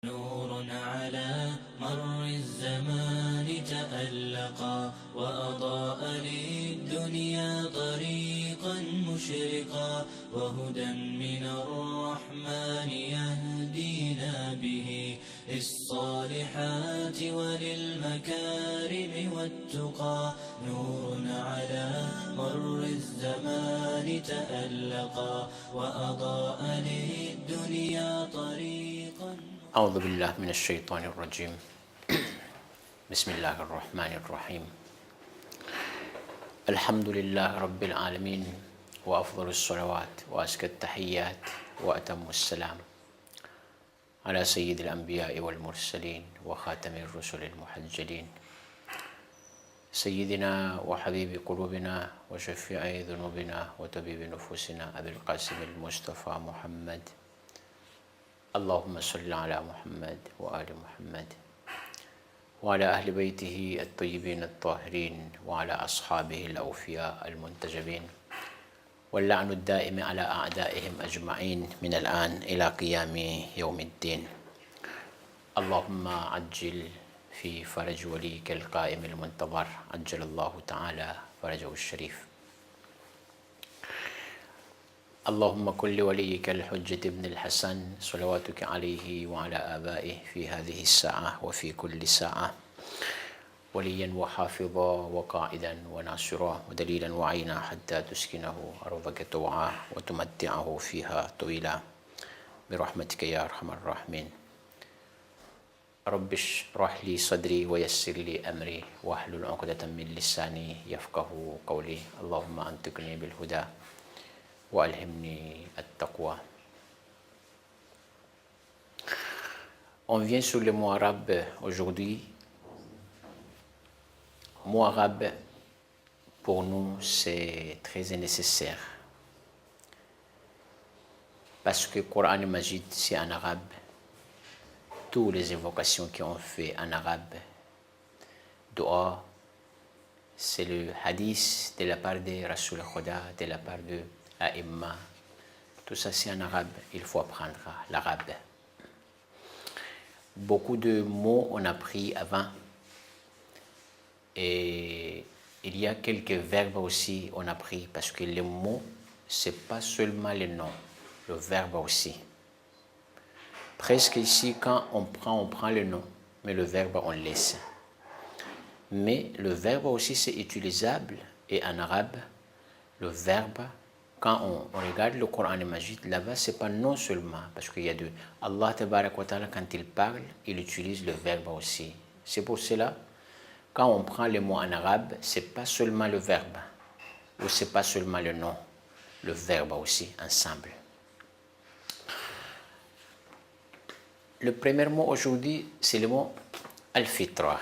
نور على مر الزمان تألقا وأضاء للدنيا طريقا مشرقا وهدى من الرحمن يهدينا به للصالحات وللمكارم والتقى نور على مر الزمان تألقا وأضاء للدنيا طريقا. أعوذ بالله من الشيطان الرجيم. بسم الله الرحمن الرحيم. الحمد لله رب العالمين وأفضل الصلوات وأزكى التحيات وأتم السلام على سيد الأنبياء والمرسلين وخاتم الرسل المحجلين سيدنا وحبيب قلوبنا وشفيع ذنوبنا وطبيب نفوسنا أبي القاسم المصطفى محمد. اللهم صل على محمد وآل محمد وعلى أهل بيته الطيبين الطاهرين وعلى أصحابه الأوفياء المنتجبين واللعن الدائم على أعدائهم أجمعين من الآن إلى قيام يوم الدين. اللهم عجل في فرج وليك القائم المنتظر عجل الله تعالى فرجه الشريف. اللهم كن لوليك الحجة ابن الحسن صلواتك عليه وعلى آبائه في هذه الساعة وفي كل ساعة وليا وحافظا وقائدا وناصرا ودليلا وعينا حتى تسكنه أرضك طوعا وتمتعه فيها طويلا برحمتك يا أرحم الراحمين. رب اشرح لي صدري ويسر لي أمري واحلل عقدة من لساني يفقه قولي. اللهم أنطقني بالهدى وألهمني التقوى. On vient sur le mot arabe aujourd'hui. Mot arabe, pour nous, c'est très nécessaire. Parce que le Coran Majid, c'est en arabe. Toutes les évocations qui ont fait en arabe. Dua, c'est le hadith de la part de Rasul Khuda, de la part de Aïmma. Tout ça, c'est en arabe. Il faut apprendre l'arabe. Beaucoup de mots on a appris avant. Et il y a quelques verbes aussi on a appris parce que les mots, c'est pas seulement les noms, le verbe aussi. Presque ici, quand on prend le nom, mais le verbe, on laisse. Mais le verbe aussi, c'est utilisable. Et en arabe, le verbe, quand on regarde le Coran Majid, là-bas, c'est pas non seulement, parce qu'il y a Allah Tabarak wa Ta'ala, quand il parle, il utilise le verbe aussi. C'est pour cela, quand on prend le mot en arabe, c'est pas seulement le verbe, ou c'est pas seulement le nom, le verbe aussi, ensemble. Le premier mot aujourd'hui, c'est le mot al-fitra.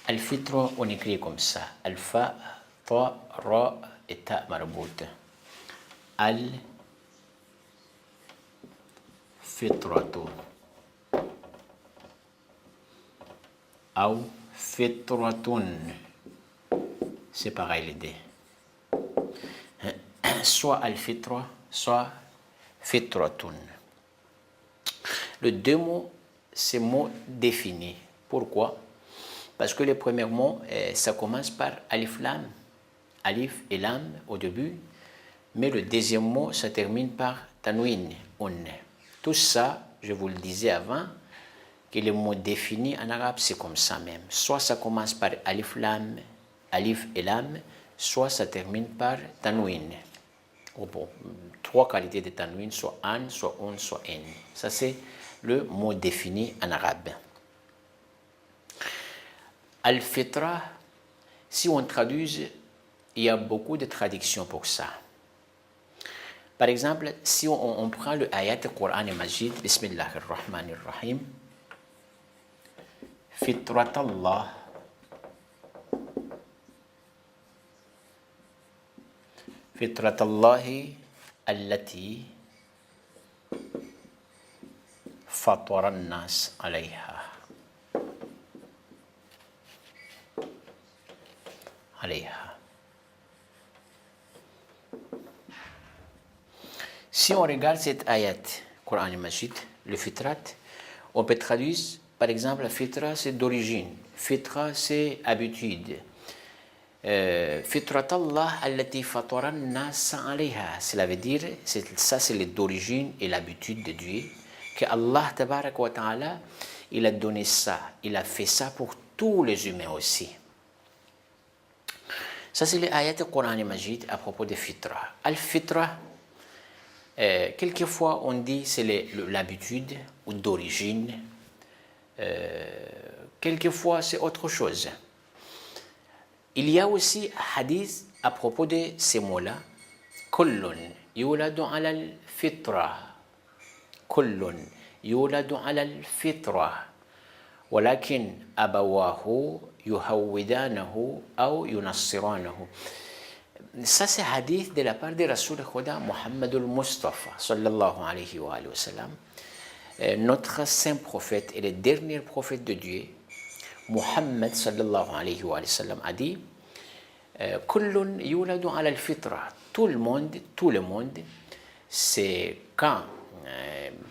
Al-fitra, on écrit comme ça. Alpha, ta, ra et ta marboute. Al-fitratu. Ou fitratun. C'est pareil les deux. Soit al-fitra, soit fitratun. Les deux mots, c'est mots définis. Pourquoi? Parce que le premier mot, ça commence par alif lam. Alif et lam au début. Mais le deuxième mot, ça termine par tanwin, un. Tout ça, je vous le disais avant, que les mots définis en arabe, c'est comme ça même. Soit ça commence par alif lam, alif et lam, soit ça termine par tanwin. Bon, trois qualités de tanwin, soit an, soit on, soit en. Ça, c'est le mot défini en arabe. Al-fitra, si on traduit, il y a beaucoup de traductions pour ça. Par exemple, si on prend le ayat du Coran Majid, Bismillah ar-Rahman ar-Rahim, Fitratallah, Fitratallahi allati fatara an-nas alayha. Si on regarde cette ayat, Coran Majid, le fitrat, on peut traduire, par exemple, la fitra, c'est d'origine. Fitra, c'est habitude. Fitrat Allah allati fatara an-nas alayha. Cela veut dire, ça c'est d'origine et l'habitude de Dieu, que Allah tabarak wa ta'ala, il a donné ça, il a fait ça pour tous les humains aussi. Ça c'est les ayats du Coran Majid à propos de fitra. Al-fitra, quelquefois on dit c'est l'habitude ou d'origine, quelquefois c'est autre chose. Il y a aussi un hadith à propos de ces mots-là. Kullun yuladu ala al-fitra. Kullun yuladu ala al-fitra. Walakin abawahu yuhawwidanahu ou yunassiranahu. Ça c'est un hadith de la part de Rasoul Khuda Muhammad al-Mustafa sallallahu alayhi wa sallam. Notre saint prophète et le dernier prophète de Dieu, Muhammad sallallahu alayhi wa sallam, a dit Kullun yuladu ala al-fitra. Tout le monde, c'est quand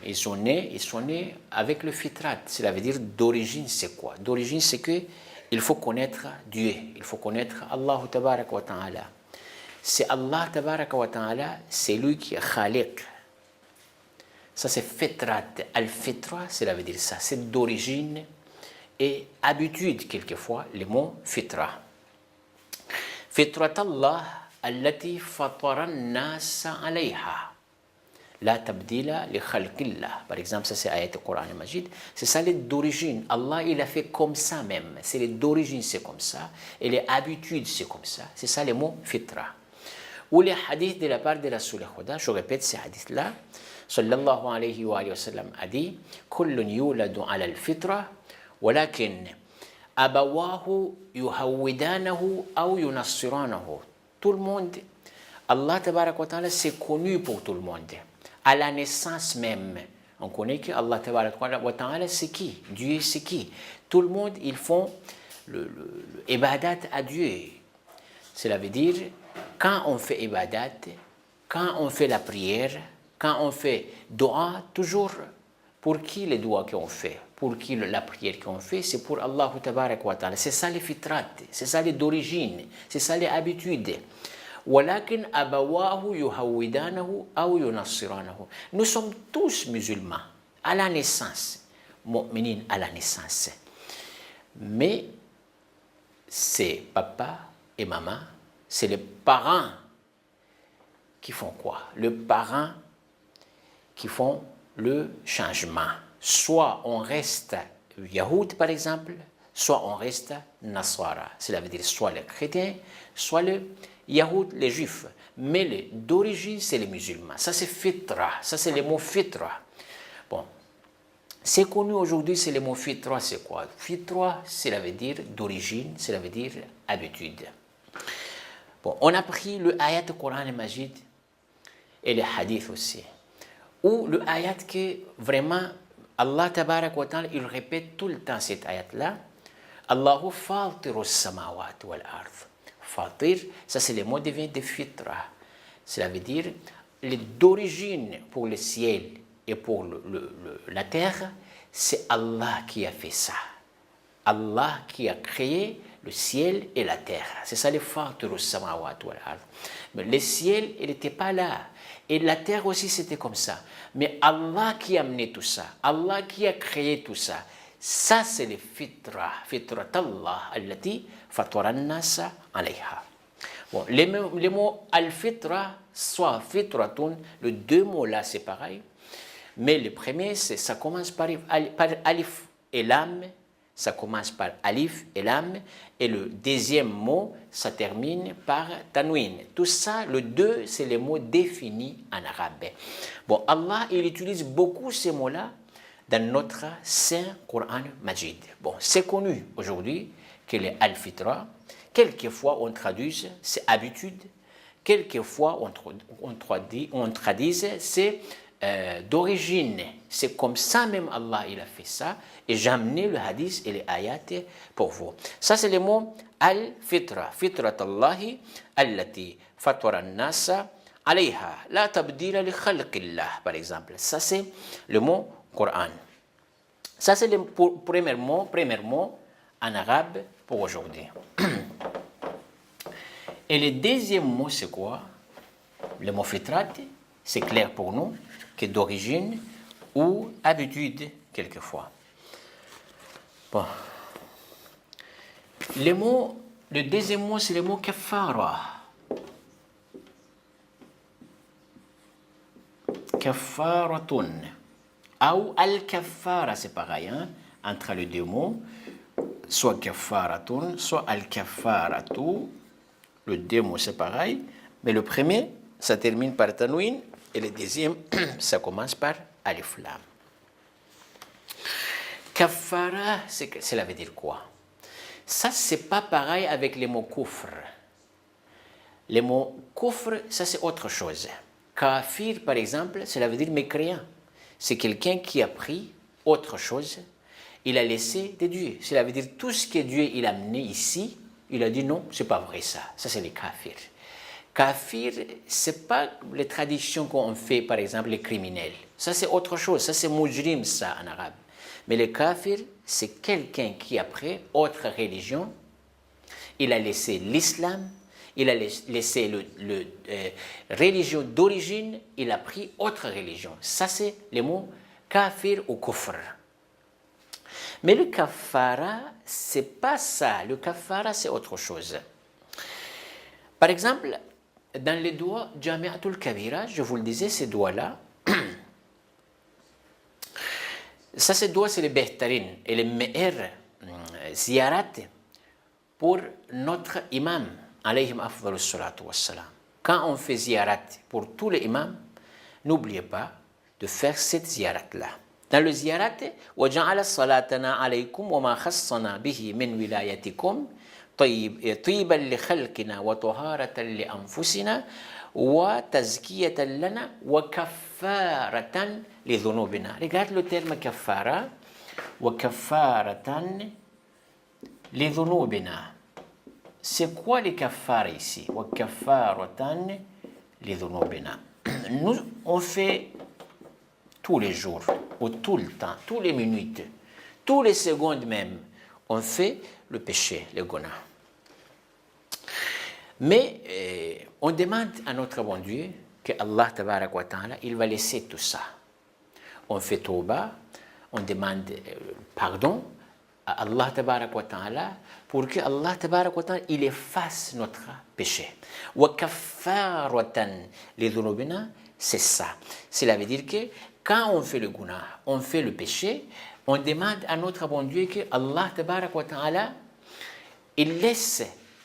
ils sont nés avec le fitrat. Cela veut dire d'origine, c'est quoi? D'origine, c'est que il faut connaître Dieu, il faut connaître Allah tabaraka wa ta'ala. C'est Allah tabaraka wa ta'ala, c'est lui qui est khaliq. Ça c'est fitrat. Al-fitra, cela veut dire ça, c'est d'origine et habitude, quelquefois, le mot fitra. Fitrat Allah allati fatara an-nas alayha. La tabdila li khalqillah. Par exemple, ça c'est ayat du Coran Majid. C'est ça d'origine. Allah, il a fait comme ça même. C'est d'origine, c'est comme ça. Et les habitudes, c'est comme ça. C'est ça le mot fitra. Ou les hadiths de la part de Rasoul Khuda, je répète ces hadiths-là. Sallallahu alayhi wa sallam a dit Kullun yuladu ala al-fitra. Walakin abawahu yuhawwidanahu ou yunassiranahu. Tout le monde, Allah tabarak wa ta'ala, c'est connu pour tout le monde. À la naissance même, on connaît que Allah tabarak wa ta'ala, c'est qui? Dieu, c'est qui? Tout le monde, ils font le ibadat à Dieu. Cela veut dire, quand on fait ibadat, quand on fait la prière, quand on fait dua, toujours pour qui les doigts qu'on fait? Pour qui la prière qu'on fait? C'est pour Allah tabarak wa ta'ala. C'est ça les fitrat, c'est ça les d'origine, c'est ça les habitudes. Walakin abawahu yuhawwidanahu ou yunassiranahu. Nous sommes tous musulmans à la naissance, mu'minin à la naissance. Mais c'est papa et maman, c'est les parents qui font quoi? Les parents qui font le changement. Soit on reste Yahoud par exemple, soit on reste Nasara. Cela veut dire soit les chrétiens, soit les Yahoud, les juifs. Mais d'origine, c'est les musulmans. Ça c'est fitra, ça c'est le mot fitra. Bon, c'est connu aujourd'hui, c'est le mot fitra, c'est quoi? Fitra, cela veut dire d'origine, cela veut dire habitude. Bon, on a pris le ayat du Coran Majid et le hadith aussi. Ou le ayat que vraiment Allah tabarak wa ta'ala, il répète tout le temps cet ayat-là. Allahu fatiru samawat wal ard. Fatir, ça c'est le mot de fitra. Cela veut dire d'origine pour le ciel et pour la terre, c'est Allah qui a fait ça. Allah qui a créé le ciel et la terre. C'est ça le fatiru samawat wal ard. Mais le ciel, il n'était pas là. Et la terre aussi, c'était comme ça. Mais Allah qui a amené tout ça, Allah qui a créé tout ça, ça c'est le fitra, fitrat Allah, allati fatara an-nas alayha. Bon, les mots al-fitra, soit fitratun, les deux mots là c'est pareil, mais le premier, ça commence par alif et lam, ça commence par alif et lam, et le deuxième mot, ça termine par tanwin. Tout ça, le deux, c'est les mots définis en arabe. Bon, Allah, il utilise beaucoup ces mots-là dans notre Saint Coran Majid. Bon, c'est connu aujourd'hui que les al-fitra, quelquefois on traduit, c'est habitude, quelquefois on traduit, c'est d'origine. C'est comme ça même Allah il a fait ça. Et j'ai amené le hadith et les ayats pour vous. Ça c'est le mot al-fitra. Fitrat Allahi allati fatara an-nas alayha. La tabdila li khalqillah par exemple. Ça c'est le mot Coran. Ça, c'est le premier mot en arabe pour aujourd'hui. Et le deuxième mot, c'est quoi? Le mot fitrat, c'est clair pour nous, qui est d'origine ou habitude, quelquefois. Bon. Le deuxième mot, c'est le mot kafara. Kafaratun. Ou al-kafara, c'est pareil, hein, entre les deux mots. Soit kafaratun, soit al-kafaratu. Le deux mots, c'est pareil. Mais le premier, ça termine par tanwin. Et le deuxième, ça commence par alif lam. Kafara, cela veut dire quoi? Ça, c'est pas pareil avec les mots kufr. Les mots kufr, ça, c'est autre chose. Kafir, par exemple, cela veut dire mécréant. C'est quelqu'un qui a pris autre chose, il a laissé de Dieu. Cela veut dire tout ce que Dieu il a amené ici, il a dit non, c'est pas vrai ça. Ça, c'est les kafirs. Kafir, c'est pas les traditions qu'on fait, par exemple, les criminels. Ça, c'est autre chose. Ça, c'est mujrim, ça, en arabe. Mais le kafir, c'est quelqu'un qui a pris autre religion. Il a laissé l'islam, il a laissé religion d'origine, il a pris autre religion. Ça, c'est les mots kafir ou kufr. Mais le kafara, c'est pas ça. Le kafara, c'est autre chose. Par exemple, dans les doigts Jami'atul Kabira, je vous le disais, ces doigts-là, ça, ces doigts, c'est les behtarin et les me'er ziyarat pour notre imam, alayhim afdalus salatu wassalam. Quand on fait ziyarat pour tous les imams, n'oubliez pas de faire cette ziyarat-là. Dans le ziyarat, وَجَعَلَ صَلَاتَنَا عَلَيْكُمْ وَمَا خَصَّنَا بِهِ مِنْ وِلَايَتِكُمْ طيبا لخلقنا وطهارة لأنفسنا وتزكية لنا وكفارة لذنوبنا. Regarde le terme كفارة وكفارة لذنوبنا. C'est quoi les kafara ici? وكفارة لذنوبنا. Nous, on fait tous les jours, ou tout le temps, toutes les minutes, toutes les secondes même, on fait le péché, le gona. Mais on demande à notre bon Dieu que Allah tabarak wa ta'ala, il va laisser tout ça. On fait tauba, on demande pardon à Allah tabarak wa ta'ala pour que Allah tabarak wa ta'ala, il efface notre péché. Wa kaffaratan li dhunubina, c'est ça. Cela veut dire que quand on fait le guna, on fait le péché, on demande à notre bon Dieu que Allah tabarak wa ta'ala, il laisse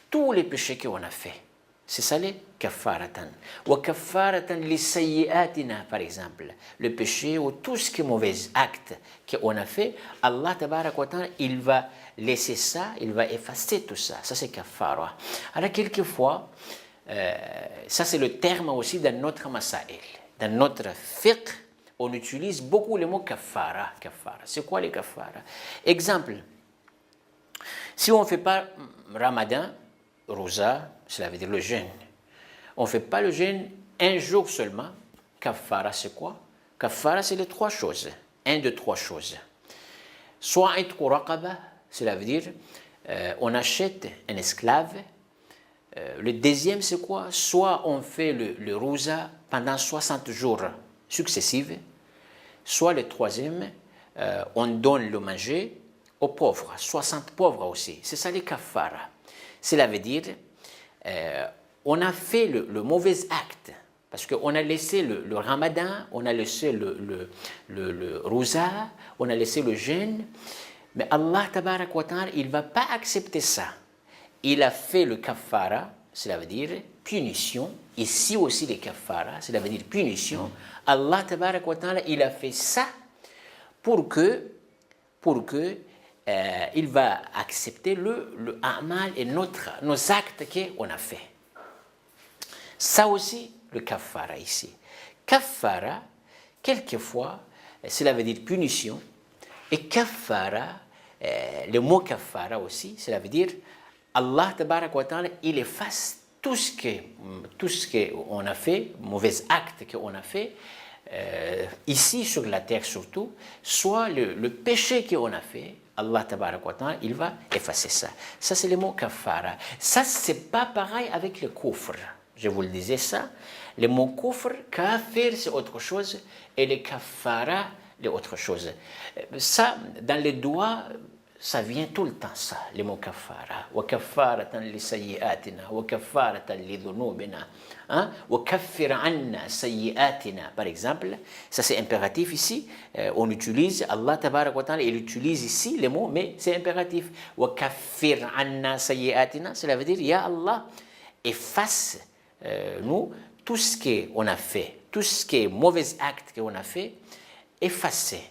tous les péchés qu'on a fait. C'est ça les kaffaratan. Wa kaffaratan li sayyi'atina, par exemple. Le péché ou tout ce qui est mauvais acte qu'on a fait, Allah tabarak wa ta'ala, il va laisser ça, il va effacer tout ça. Ça c'est kaffara. Alors quelquefois, ça c'est le terme aussi dans notre masail. Dans notre fiqh, on utilise beaucoup le mot kaffara. Kaffara. C'est quoi les kaffara? Exemple, si on ne fait pas Ramadan, Rosa, cela veut dire le jeûne. On ne fait pas le jeûne un jour seulement. Kaffara, c'est quoi? Kaffara, c'est les trois choses. Un de trois choses. Soit itqu raqaba, cela veut dire on achète un esclave. Le deuxième, c'est quoi? Soit on fait le rosa pendant 60 jours successifs. Soit le troisième, on donne le manger aux pauvres, 60 pauvres aussi. C'est ça les kaffara. Cela veut dire, on a fait le mauvais acte, parce qu'on a laissé le ramadan, on a laissé le rosa, on a laissé le jeûne, mais Allah tabarak wa ta'ala, il ne va pas accepter ça. Il a fait le kaffara, cela veut dire punition. Ici aussi les kaffara, cela veut dire punition. Allah tabarak wa ta'ala, il a fait ça pour que il va accepter le amal et nos actes qu'on a fait. Ça aussi, le kaffara ici. Kaffara, quelquefois, cela veut dire punition. Et kaffara, le mot kaffara aussi, cela veut dire Allah tabarak wa ta'ala, il efface tout ce qu'on a fait, mauvais acte qu'on a fait, ici sur la terre surtout, soit le péché qu'on a fait, Allah tabarak wa ta'ala, il va effacer ça. Ça, c'est le mot kafara. Ça, c'est pas pareil avec le kufr. Je vous le disais ça. Le mot kufr, kafir, c'est autre chose, et le kafara, c'est autre chose. Ça, dans les doigts, ça vient tout le temps, ça, le mot kafara. Wa kafaratan li sayyi'atina, wa kafaratan li dhunubina, wa kaffir anna sayyi'atina, par exemple. Ça, c'est impératif ici. On utilise, Allah tabarak wa ta'ala, il utilise ici les mots, mais c'est impératif. Wa kaffir anna sayyi'atina, cela veut dire, ya Allah, efface nous tout ce qu'on a fait, tout ce qui est mauvais acte qu'on a fait, effacez.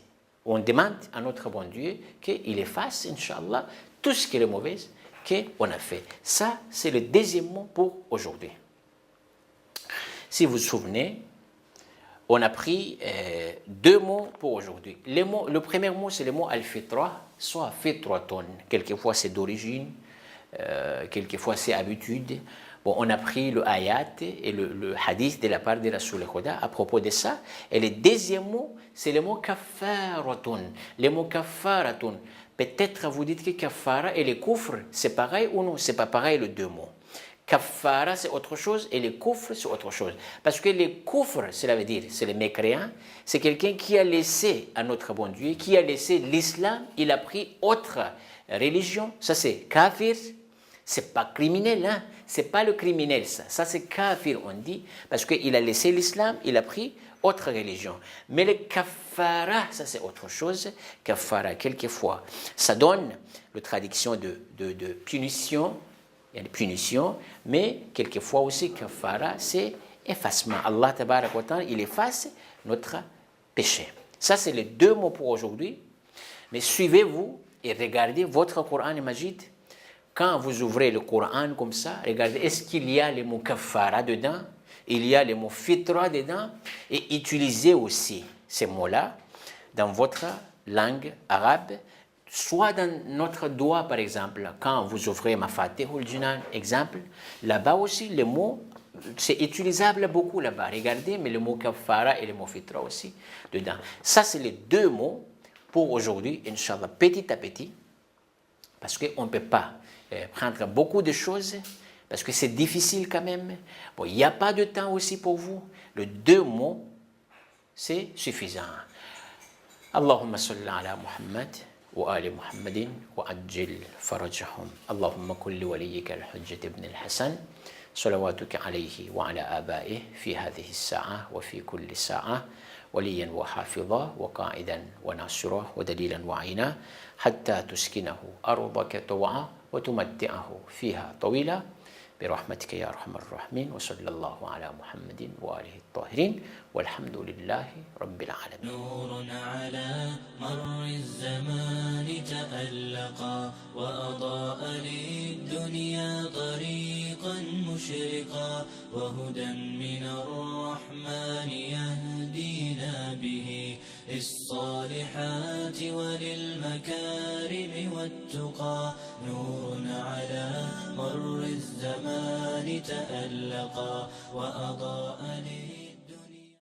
On demande à notre bon Dieu qu'il efface, Inch'Allah, tout ce qui est mauvais qu'on a fait. Ça, c'est le deuxième mot pour aujourd'hui. Si vous vous souvenez, on a pris deux mots pour aujourd'hui. Le premier mot, c'est le mot al-fitra, soit fitratun. Quelquefois, c'est d'origine, quelquefois, c'est habitude. Bon, on a pris le ayat et le hadith de la part de Rasul Khuda à propos de ça. Et le deuxième mot, c'est le mot kafaratun. Le mot kafaratun. Peut-être vous dites que kafara et le kufr, c'est pareil ou non? C'est pas pareil les deux mots. Kafara, c'est autre chose et le kufr, c'est autre chose. Parce que le kufr, cela veut dire, c'est le mécréant, c'est quelqu'un qui a laissé à notre bon Dieu, qui a laissé l'islam, il a pris autre religion. Ça, c'est kafir. C'est pas criminel, hein? C'est pas le criminel, ça. Ça, c'est kafir, on dit, parce qu'il a laissé l'islam, il a pris autre religion. Mais le kafara, ça, c'est autre chose. Kafara, quelquefois, ça donne la traduction de punition, il y a des punitions, mais quelquefois aussi, kafara, c'est effacement. Allah, tabarak wa ta'ala, il efface notre péché. Ça, c'est les deux mots pour aujourd'hui. Mais suivez-vous et regardez votre Coran Majid. Quand vous ouvrez le Coran comme ça, regardez, est-ce qu'il y a les mots kafara dedans? Il y a les mots fitra dedans? Et utilisez aussi ces mots-là dans votre langue arabe, soit dans notre doigt, par exemple, quand vous ouvrez Mafatihul Jinan, exemple, là-bas aussi, les mots, c'est utilisable beaucoup là-bas. Regardez, mais le mot kafara et le mot fitra aussi dedans. Ça, c'est les deux mots pour aujourd'hui, Inch'Allah, petit à petit, parce qu'on ne peut pas prendre beaucoup de choses, parce que c'est difficile quand même. Bon, il n'y a pas de temps aussi pour vous. Les deux mots, c'est suffisant. Allahumma salli ala Muhammad wa ali Muhammadin wa ajil farajahum. Allahumma kulli waliyika al-hujjat ibn al-Hasan. صلواتك عليه وعلى آبائه في هذه الساعة وفي كل ساعة وليا وحافظا وقائدا وناصرا ودليلا وعينا حتى تسكنه أرضك طوعا وتمتعه فيها طويلا برحمتك يا أرحم الراحمين وصلى الله على محمد وآله الطاهرين والحمد لله رب العالمين. نور على مر الزمان تألقا وأضاء للدنيا طريقا مشرقا وهدى من الرحمن يهدينا به للصالحات وللمكارم والتقى. نور على مر الزمان تألقا وأضاء للدنيا